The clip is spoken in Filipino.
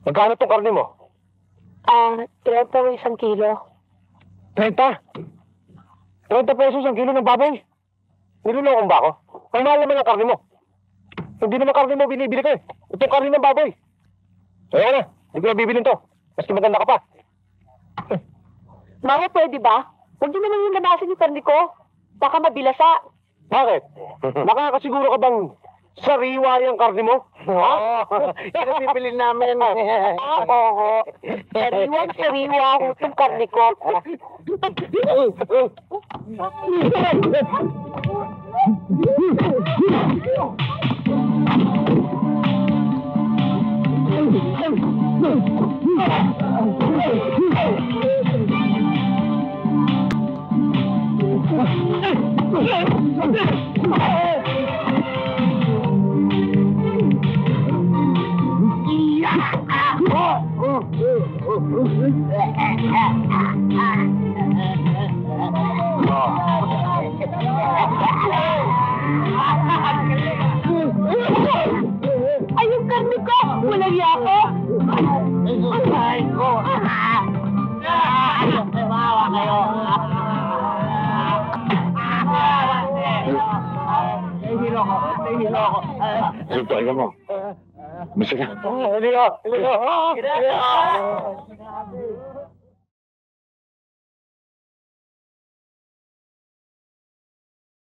Magkano itong karne mo? 30 ang isang kilo. 30? 30 pesos ang kilo ng baboy? Nilulokong ba ako? Ang mahal naman ang karne mo. Hindi naman karne mo binibili ko eh. Itong karne ng baboy. Kaya na, hindi ko na bibilin to. Maski maganda ka pa. Mama, pwede ba? Huwag niyo naman yung lanasin yung karne ko. Baka mabilasa. Bakit? Nakakasiguro ka bang sariwa yung karne mo? Oo. Yan ang bibili namin. Oo. Sariwa ako itong karne ko. Ay, yung karne ko! Walang yako! Ay, ko! Mawa kayo! Nahihilo ko! Nahihilo ko! Ano to, iwan mo? Masaya. Hindi ko! Hindi ko!